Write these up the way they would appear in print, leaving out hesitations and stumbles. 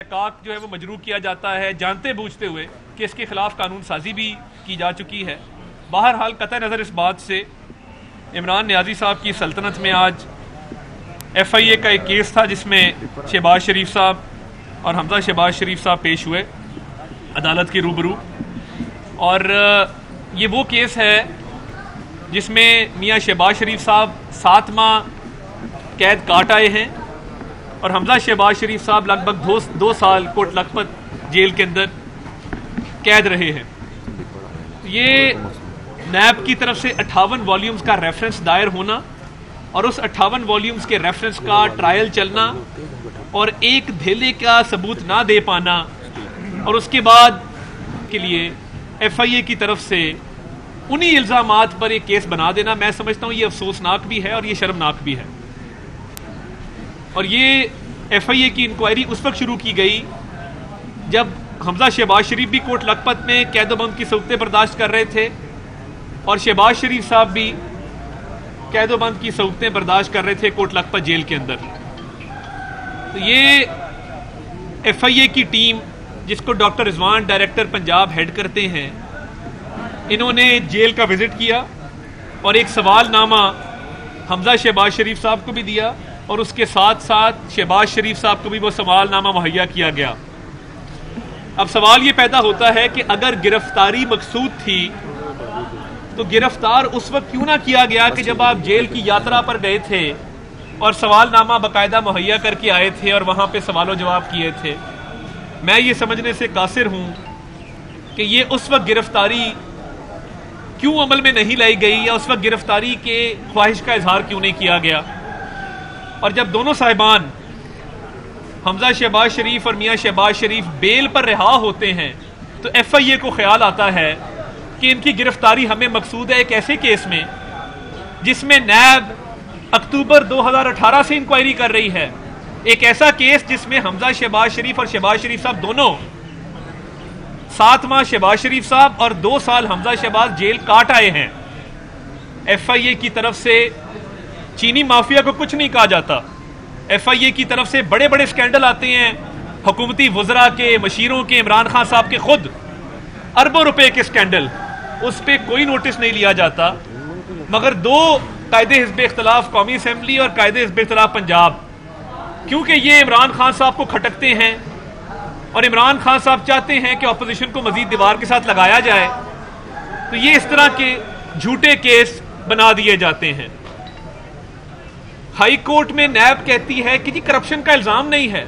काक जो है वो मजरू किया जाता है जानते बूझते हुए कि इसके खिलाफ कानून साजी भी की जा चुकी है। बहरहाल कतई नज़र इस बात से इमरान नियाज़ी साहब की सल्तनत में आज FIA का एक केस था जिसमें शहबाज शरीफ साहब और हमजा शहबाज शरीफ साहब पेश हुए अदालत के रूबरू, और ये वो केस है जिसमें मियाँ शहबाज शरीफ साहब 7 माह कैद काट आए हैं और हमजा शहबाज शरीफ साहब लगभग 2 साल कोट लखपत जेल के अंदर कैद रहे हैं। ये नैब की तरफ से 58 वॉल्यूम्स का रेफरेंस दायर होना और उस 58 वॉल्यूम्स के रेफरेंस का ट्रायल चलना और एक धेले का सबूत ना दे पाना और उसके बाद के लिए FIA की तरफ से उन्हीं इल्जामात पर एक केस बना देना, मैं समझता हूँ ये अफसोसनाक भी है और ये शर्मनाक भी है। और ये FIA की इंक्वायरी उस वक्त शुरू की गई जब हमजा शहबाज शरीफ भी कोट लखपत में कैदोबंद की सऊक़तें बर्दाश्त कर रहे थे और शहबाज शरीफ साहब भी कैदोबंद की सऊक़तें बर्दाश्त कर रहे थे कोट लखपत जेल के अंदर। तो ये FIA की टीम जिसको doctor Rizwan director Punjab head करते हैं, इन्होंने जेल का विजिट किया और एक सवालनामा हमजा शहबाज शरीफ साहब को भी दिया और उसके साथ साथ शहबाज शरीफ साहब को भी वो सवालनामा मुहैया किया गया। अब सवाल ये पैदा होता है कि अगर गिरफ्तारी मकसूद थी तो गिरफ्तार उस वक्त क्यों ना किया गया कि जब आप जेल की यात्रा पर गए थे और सवालनामा बाकायदा मुहैया करके आए थे और वहां पे सवालों जवाब किए थे। मैं ये समझने से कासिर हूं कि ये उस वक्त गिरफ्तारी क्यों अमल में नहीं लाई गई या उस वक्त गिरफ्तारी के ख्वाहिश का इजहार क्यों नहीं किया गया। और जब दोनों साहिबान हमजा शहबाज शरीफ और मियाँ शहबाज शरीफ बेल पर रिहा होते हैं तो FIA को ख्याल आता है कि इनकी गिरफ्तारी हमें मकसूद है एक ऐसे केस में जिसमें नैब अक्टूबर 2018 से इंक्वायरी कर रही है, एक ऐसा केस जिसमें हमजा शहबाज शरीफ और शहबाज शरीफ साहब दोनों 7 माह शहबाज शरीफ साहब और 2 साल हमजा शहबाज जेल काट आए हैं। FIA की तरफ से चीनी माफिया को कुछ नहीं कहा जाता, FIA की तरफ से बड़े बड़े स्कैंडल आते हैं, हुकूमती वज़रा के, मशीरों के, इमरान खान साहब के खुद अरबों रुपए के स्कैंडल, उस पर कोई नोटिस नहीं लिया जाता। मगर 2 कायदे हिज़्ब इख्तिलाफ कौमी असम्बली और कायदे हिज़्ब इख्तिलाफ पंजाब, क्योंकि ये इमरान खान साहब को खटकते हैं और इमरान खान साहब चाहते हैं कि अपोजिशन को मजीद दीवार के साथ लगाया जाए, तो ये इस तरह के झूठे केस बना दिए जाते हैं। हाई कोर्ट में नैब कहती है कि जी करप्शन का इल्जाम नहीं है,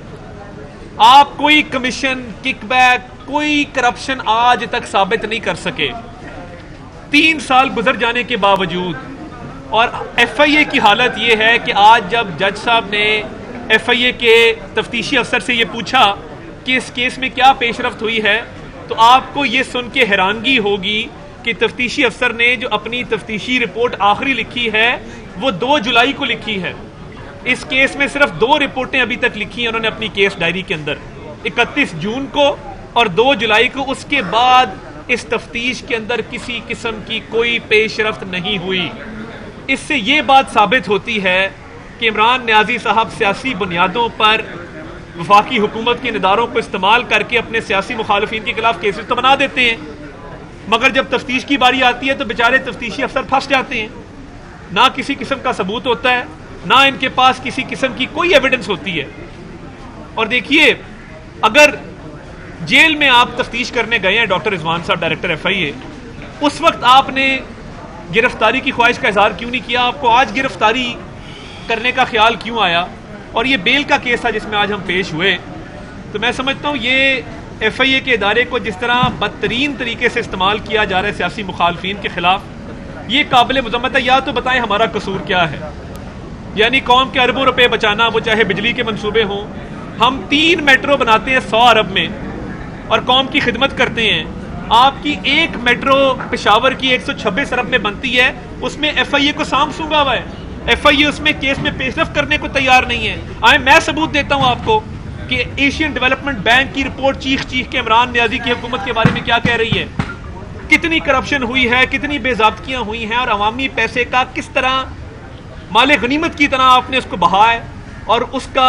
आप कोई कमीशन, किकबैक, कोई करप्शन आज तक साबित नहीं कर सके 3 साल गुजर जाने के बावजूद। और FIA की हालत यह है कि आज जब जज साहब ने FIA के तफ्तीशी अफसर से यह पूछा कि इस केस में क्या पेशरफ्त हुई है, तो आपको यह सुन के हैरानगी होगी कि तफ्तीशी अफसर ने जो अपनी तफ्तीशी रिपोर्ट आखिरी लिखी है वो 2 जुलाई को लिखी है। इस केस में सिर्फ 2 रिपोर्टें अभी तक लिखी हैं उन्होंने अपनी केस डायरी के अंदर, 31 जून को और 2 जुलाई को। उसके बाद इस तफ्तीश के अंदर किसी किस्म की कोई पेशरफ्त नहीं हुई। इससे ये बात साबित होती है कि इमरान नियाज़ी साहब सियासी बुनियादों पर वफाकी हुकूमत के इदारों को इस्तेमाल करके अपने सियासी मुखालिफिन के खिलाफ केसेस तो बना देते हैं, मगर जब तफ्तीश की बारी आती है तो बेचारे तफ्तीशी अफसर फंस जाते हैं। ना किसी किस्म का सबूत होता है, ना इनके पास किसी किस्म की कोई एविडेंस होती है। और देखिए, अगर जेल में आप तफ्तीश करने गए हैं डॉक्टर रिजवान साहब डायरेक्टर FIA, उस वक्त आपने गिरफ्तारी की ख्वाहिश का इजहार क्यों नहीं किया? आपको आज गिरफ्तारी करने का ख्याल क्यों आया? और ये बेल का केस था जिसमें आज हम पेश हुए। तो मैं समझता हूँ ये FIA के इदारे को जिस तरह बदतरीन तरीके से इस्तेमाल किया जा रहा है सियासी मुखालफिन के खिलाफ, ये काबिल मज़म्मत है। या तो बताएं हमारा कसूर क्या है, यानी कौम के अरबों रुपए बचाना, वो चाहे बिजली के मंसूबे हों। हम 3 मेट्रो बनाते हैं 100 अरब में और कौम की खिदमत करते हैं। आपकी 1 मेट्रो पेशावर की 126 अरब में बनती है, उसमें FIA को साम सूंगा हुआ है। FIA उसमें केस में पेशरफ करने को तैयार नहीं है। आए मैं सबूत देता हूं आपको कि एशियन डेवलपमेंट बैंक की रिपोर्ट चीख चीख के इमरान नियाज़ी की हुकूमत के बारे में क्या कह रही है, कितनी करप्शन हुई है, कितनी बेज़ाब्तियां हुई हैं और अवामी पैसे का किस तरह माले गनीमत की तरह आपने उसको बहाया और उसका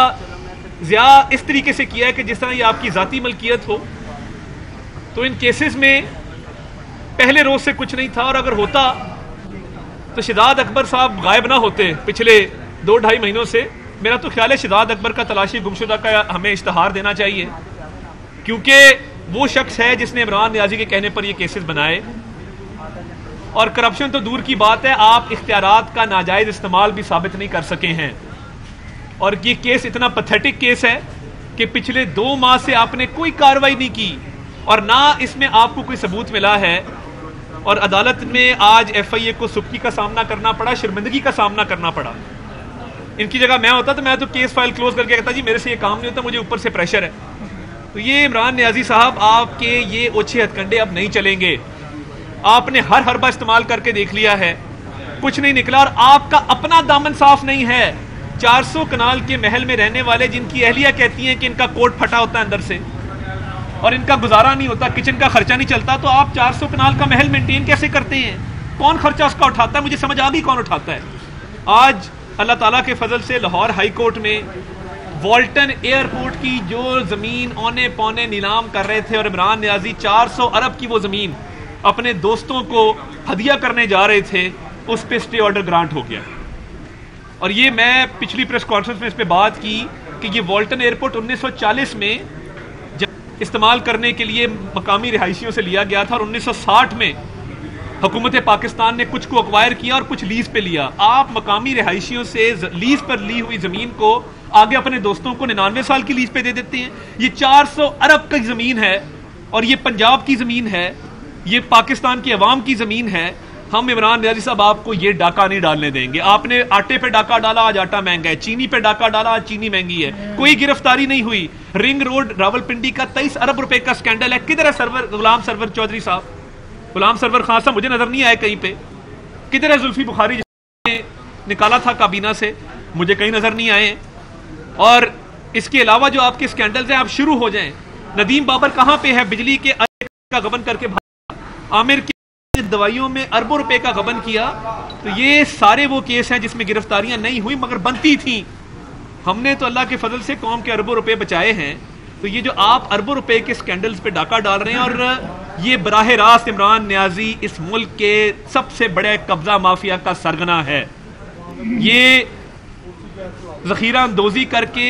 ज़िया इस तरीके से किया है कि जिस तरह ये आपकी ज़ाती मलकियत हो। तो इन केसेस में पहले रोज से कुछ नहीं था, और अगर होता तो शहजाद अकबर साहब गायब ना होते पिछले 2-2.5 महीनों से। मेरा तो ख्याल है शहजाद अकबर का तलाशी गुमशुदा का हमें इश्तहार देना चाहिए, क्योंकि वो शख्स है जिसने इमरान नियाजी के कहने पर ये केसेस बनाए। और करप्शन तो दूर की बात है, आप इख्तियारात का नाजायज इस्तेमाल भी साबित नहीं कर सके हैं। और ये केस इतना पैथेटिक केस है कि पिछले 2 माह से आपने कोई कार्रवाई नहीं की, और ना इसमें आपको कोई सबूत मिला है। और अदालत में आज FIA को सुबकी का सामना करना पड़ा, शर्मिंदगी का सामना करना पड़ा। इनकी जगह मैं होता तो मैं तो केस फाइल क्लोज करके कहता जी मेरे से ये काम नहीं होता, मुझे ऊपर से प्रेशर है। तो ये इमरान नियाजी साहब, आपके ये ओछे हथकंडे अब नहीं चलेंगे। आपने हर हरबा इस्तेमाल करके देख लिया है, कुछ नहीं निकला। और आपका अपना दामन साफ नहीं है। 400 कनाल के महल में रहने वाले जिनकी अहलिया कहती हैं कि इनका कोट फटा होता है अंदर से और इनका गुजारा नहीं होता, किचन का खर्चा नहीं चलता, तो आप 400 कनाल का महल मेंटेन कैसे करते हैं? कौन खर्चा उसका उठाता है? मुझे समझ आ गई कौन उठाता है। आज अल्लाह ताला के फजल से लाहौर हाई कोर्ट में वॉल्टन एयरपोर्ट की जो जमीन औने पौने नीलाम कर रहे थे और इमरान नियाजी 400 अरब की वो जमीन अपने दोस्तों को हदिया करने जा रहे थे, उस पे स्टे ऑर्डर ग्रांट हो गया। और ये मैं पिछली प्रेस कॉन्फ्रेंस में इस पे बात की कि ये वॉल्टन एयरपोर्ट 1940 में इस्तेमाल करने के लिए मकामी रिहायशियों से लिया गया था, और 1960 में हुकूमत पाकिस्तान ने कुछ को अक्वायर किया और कुछ लीज पे लिया। आप मकामी रिहायशियों से लीज पर ली हुई जमीन को आगे अपने दोस्तों को 99 साल की लीज पे दे देते हैं। ये 400 अरब की जमीन है, और ये पंजाब की जमीन है, ये पाकिस्तान की अवाम की जमीन है। हम इमरान नियाजी साहब आपको ये डाका नहीं डालने देंगे। आपने आटे पे डाका डाला, आज आटा महंगा है। चीनी पे डाका डाला, आज चीनी महंगी है। कोई गिरफ्तारी नहीं हुई। रिंग रोड रावलपिंडी का 23 अरब रुपए का स्कैंडल है। किधर है गुलाम सरवर चौधरी साहब? गुलाम सरवर खान साहब मुझे नजर नहीं आए कहीं पे। किधर है जुल्फी बुखारी जिसने निकाला था काबीना से? मुझे कहीं नजर नहीं आए। और इसके अलावा जो आपके स्कैंडल्स हैं, आप शुरू हो जाएं। नदीम बाबर कहां पे है? बिजली के का गबन करके भागा। आमिर की दवाइयों में अरबों रुपए का गबन किया। तो ये सारे वो केस हैं जिसमें गिरफ्तारियां नहीं हुई मगर बनती थी। हमने तो अल्लाह के फजल से कौम के अरबों रुपए बचाए हैं। तो ये जो आप अरबों रुपए के स्कैंडल्स पे डाका डाल रहे हैं, और ये बराह रास्त इमरान नियाजी इस मुल्क के सबसे बड़े कब्जा माफिया का सरगना है। ये जखीरा अंदोजी करके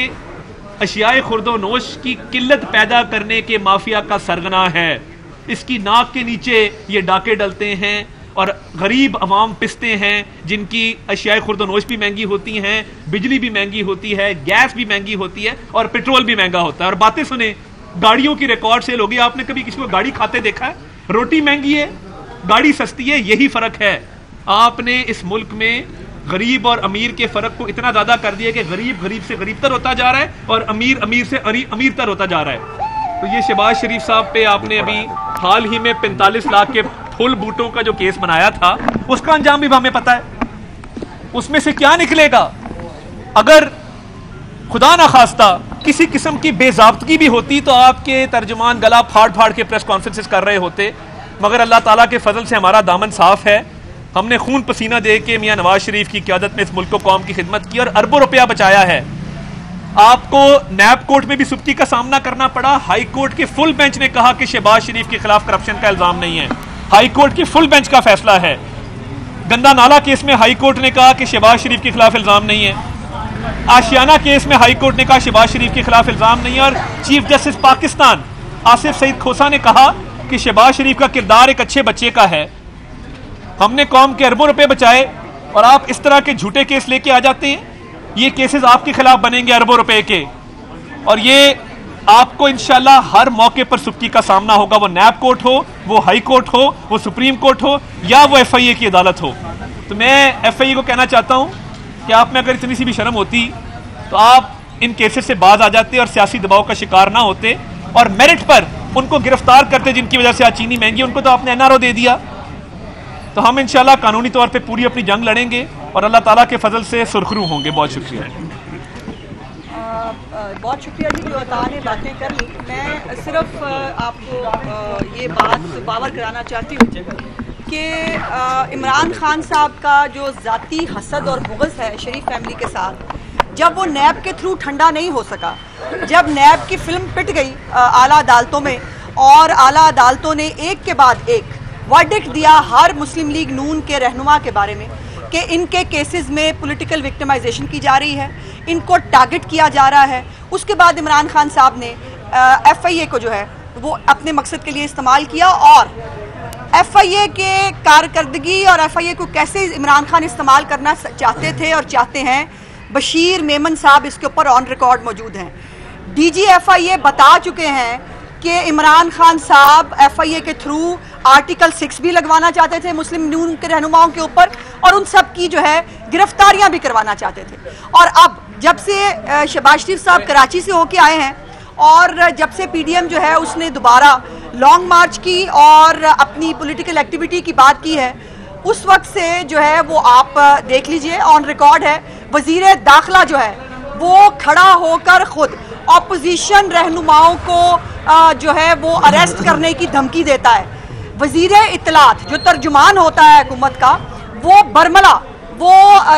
अशियाए खुर्दोनोश की किल्लत पैदा करने के माफिया का सरगना है। इसकी नाक के नीचे ये डाके डलते हैं और गरीब अवाम पिसते हैं, जिनकी अशियाए खुर्दोनोश भी महंगी होती हैं, बिजली भी महंगी होती है, गैस भी महंगी होती है और पेट्रोल भी महंगा होता है। और बातें सुने, गाड़ियों की रिकॉर्ड सेल होगी। आपने कभी किसी को गाड़ी खाते देखा है? रोटी महंगी है, गाड़ी सस्ती है, यही फर्क है। आपने इस मुल्क में गरीब और अमीर के फर्क को इतना ज्यादा कर दिया कि गरीब गरीब से गरीबतर होता जा रहा है और अमीर अमीर से अमीरतर होता जा रहा है। तो ये शहबाज शरीफ साहब पे आपने अभी हाल ही में 45 लाख के फुल बूटों का जो केस बनाया था, उसका अंजाम भी हमें पता है। उसमें से क्या निकलेगा? अगर खुदा ना खास्ता किसी किस्म की बेजाब्तगी भी होती तो आपके तर्जुमान गला फाड़ फाड़ के प्रेस कॉन्फ्रेंसेस कर रहे होते। मगर अल्लाह ताला के फजल से हमारा दामन साफ है। हमने खून पसीना दे के मियां नवाज शरीफ की क़यादत में इस मुल्क को कौम की खिदमत की और अरबों रुपया बचाया है। आपको नैब कोर्ट में भी सुब्की का सामना करना पड़ा। हाई कोर्ट के फुल बेंच ने कहा कि शहबाज शरीफ के खिलाफ करप्शन का इल्जाम नहीं है। हाई कोर्ट की फुल बेंच का फैसला है। गंदा नाला केस में हाई कोर्ट ने कहा कि शहबाज शरीफ के खिलाफ इल्जाम नहीं है। आशियाना केस में हाई कोर्ट ने कहा शहबाज शरीफ के खिलाफ इल्जाम नहीं है। और चीफ जस्टिस पाकिस्तान आसिफ सईद खोसा ने कहा कि शहबाज शरीफ का किरदार एक अच्छे बच्चे का है। हमने कौम के अरबों रुपए बचाए और आप इस तरह के झूठे केस लेके आ जाते हैं। ये केसेस आपके खिलाफ बनेंगे अरबों रुपए के, और ये आपको इंशाल्लाह हर मौके पर सुब्की का सामना होगा। वो नैब कोर्ट हो, वो हाई कोर्ट हो, वो सुप्रीम कोर्ट हो या वो FIA की अदालत हो। तो मैं FIA को कहना चाहता हूं कि आप में अगर इतनी सी भी शर्म होती तो आप इन केसेस से बाज आ जाते और सियासी दबाव का शिकार ना होते और मेरिट पर उनको गिरफ्तार करते, जिनकी वजह से आज चीनी महंगी। उनको तो आपने NRO दे दिया। तो हम इंशाल्लाह कानूनी तौर पे पूरी अपनी जंग लड़ेंगे और अल्लाह ताला के फजल से सुरखरू होंगे। बहुत शुक्रिया। बहुत शुक्रिया जी, जो अता ने बातें कर ली। मैं सिर्फ आपको ये बात बावर कराना चाहती हूँ कि इमरान खान साहब का जो ज़ाती हसद और बुग़्ज़ है शरीफ फैमिली के साथ, जब वो नैब के थ्रू ठंडा नहीं हो सका, जब नैब की फिल्म पिट गई आला अदालतों में और आला अदालतों ने एक के बाद एक वर्डिक्ट दिया हर मुस्लिम लीग नून के रहनुमा के बारे में कि इनके केसेस में पॉलिटिकल विक्टिमाइजेशन की जा रही है, इनको टारगेट किया जा रहा है। उसके बाद इमरान खान साहब ने FIA को जो है वो अपने मकसद के लिए इस्तेमाल किया और FIA के कारकर्दगी और FIA को कैसे इमरान खान इस्तेमाल करना चाहते थे और चाहते हैं, बशीर मेमन साहब इसके ऊपर ऑन रिकॉर्ड मौजूद हैं। DG FIA बता चुके हैं कि इमरान खान साहब FIA के थ्रू आर्टिकल 6 भी लगवाना चाहते थे मुस्लिम नून के रहनुमाओं के ऊपर और उन सब की जो है गिरफ्तारियां भी करवाना चाहते थे। और अब जब से शहबाज शरीफ साहब कराची से होके आए हैं और जब से PDM जो है उसने दोबारा लॉन्ग मार्च की और अपनी पॉलिटिकल एक्टिविटी की बात की है, उस वक्त से जो है वो आप देख लीजिए ऑन रिकॉर्ड है, वजीर दाखिला जो है वो खड़ा होकर खुद ऑपोजिशन रहनुमाओं को जो है वो अरेस्ट करने की धमकी देता है। वजीर इत्तलात जो तर्जुमान होता है हुकूमत का, वो बरमला वो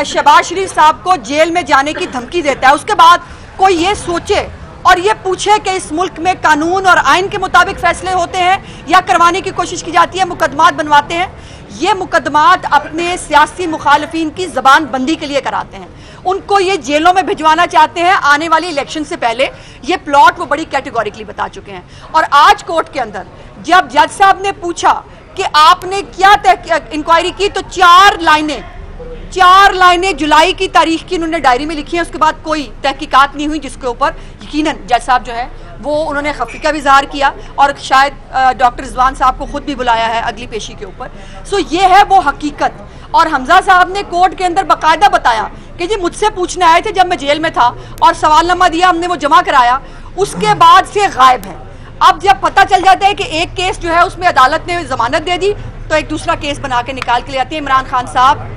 शहबाज शरीफ साहब को जेल में जाने की धमकी देता है। उसके बाद कोई ये सोचे और ये पूछे कि इस मुल्क में कानून और आइन के मुताबिक फैसले होते हैं या करवाने की कोशिश की जाती है, मुकदमात बनवाते हैं। ये मुकदमात अपने सियासी मुखालफिन की जबान बंदी के लिए कराते हैं, उनको ये जेलों में भिजवाना चाहते हैं आने वाली इलेक्शन से पहले। ये प्लॉट वो बड़ी कैटेगोरिकली बता चुके हैं। और आज कोर्ट के अंदर जब जज साहब ने पूछा कि आपने क्या इंक्वायरी की, तो चार लाइनें जुलाई की तारीख की उन्होंने डायरी में लिखी हैं। उसके बाद कोई तहकीकात नहीं हुई, जिसके ऊपर यकीनन जज साहब जो है वो उन्होंने खफी का भी इज़हार किया और शायद डॉक्टर रिजवान साहब को खुद भी बुलाया है अगली पेशी के ऊपर। सो ये है वो हकीकत। और हमजा साहब ने कोर्ट के अंदर बाकायदा बताया कि जी मुझसे पूछने आए थे जब मैं जेल में था और सवालनामा दिया, हमने वो जमा कराया, उसके बाद से गायब है। अब जब पता चल जाता है कि एक केस जो है उसमें अदालत ने जमानत दे दी तो एक दूसरा केस बना के निकाल के ले आते हैं। इमरान खान साहब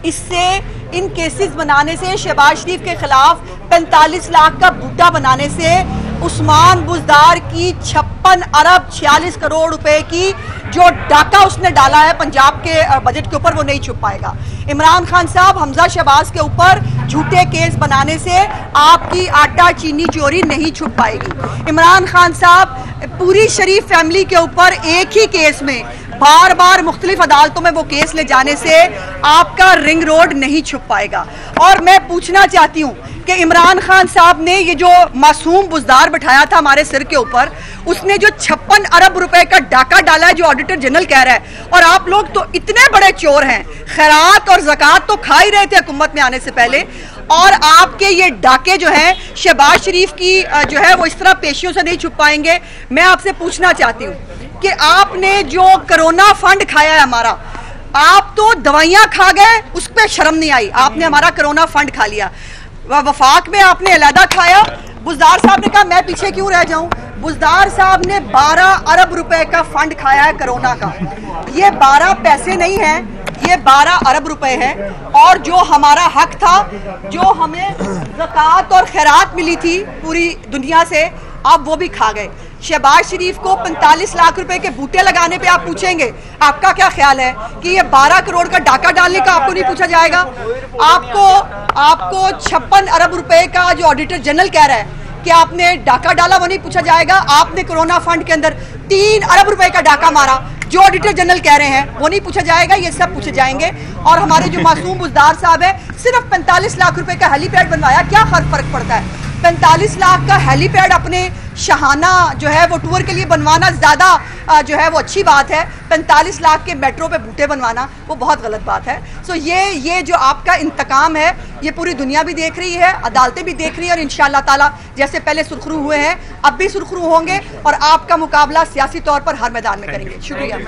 इससे इन केसेस बनाने से, शहबाज शरीफ के खिलाफ 45 लाख का बूटा बनाने से, उस्मान बुज़दार की 56 अरब 46 करोड़ रुपए की जो डाका उसने डाला है पंजाब के बजट के ऊपर, वो नहीं छुप पाएगा। इमरान खान साहब हमजा शहबाज के ऊपर झूठे केस बनाने से आपकी आटा चीनी चोरी नहीं छुप पाएगी। इमरान खान साहब पूरी शरीफ फैमिली के ऊपर एक ही केस में बार बार मुख्तलिफ अदालतों में वो केस ले जाने से आपका रिंग रोड नहीं छुप पाएगा। और मैं पूछना चाहती हूँ कि इमरान खान साहब ने ये जो मासूम बुज़दार बिठाया था हमारे सिर के ऊपर, उसने जो 56 अरब रुपए का डाका डाला है, जो ऑडिटर जनरल कह रहा है, और आप लोग तो इतने बड़े चोर हैं, खैरात और ज़कात तो खा ही रहे थे हुकूमत में आने से पहले, और आपके ये डाके जो हैं शहबाज शरीफ की जो है वो इस तरह पेशियों से नहीं छुप पाएंगे। मैं आपसे पूछना चाहती हूँ कि आपने जो कोरोना फंड खाया है हमारा, आप तो दवाइयां खा गए, उस पर शर्म नहीं आई, आपने हमारा कोरोना फंड खा लिया। वफाक में आपने अलहदा खाया। बुज़दार साहब ने कहा मैं पीछे क्यों रह जाऊं। बुज़दार साहब ने 12 अरब रुपए का फंड खाया है कोरोना का। ये 12 पैसे नहीं है, ये 12 अरब रुपए है। और जो हमारा हक था, जो हमें ज़कात और खैरात मिली थी पूरी दुनिया से, आप वो भी खा गए। शहबाज शरीफ को 45 लाख रुपए के बूटे लगाने पे आप पूछेंगे, आपका क्या ख्याल है कि ये 12 करोड़ का डाका डालने का आपको नहीं पूछा जाएगा? आपको 56 अरब रुपए का जो ऑडिटर जनरल कह रहा है कि आपने डाका डाला, वो नहीं पूछा जाएगा? आपने कोरोना फंड के अंदर 3 अरब रुपए का डाका मारा, जो ऑडिटर जनरल कह रहे हैं, वो नहीं पूछा जाएगा? ये सब पूछे जाएंगे। और हमारे जो मासूम बुज़दार साहब है, सिर्फ 45 लाख रुपए का हेलीपैड बनवाया, क्या फर्क पड़ता है? 45 लाख का हेलीपैड अपने शाहाना जो है वो टूर के लिए बनवाना ज़्यादा जो है वो अच्छी बात है। 45 लाख के मेट्रो पे बूटे बनवाना वो बहुत गलत बात है। सो ये जो आपका इंतकाम है, ये पूरी दुनिया भी देख रही है, अदालतें भी देख रही है, और इंशाअल्लाह ताला जैसे पहले सुरखरू हुए हैं अब भी सुरखरू होंगे और आपका मुकाबला सियासी तौर पर हर मैदान में करेंगे। शुक्रिया।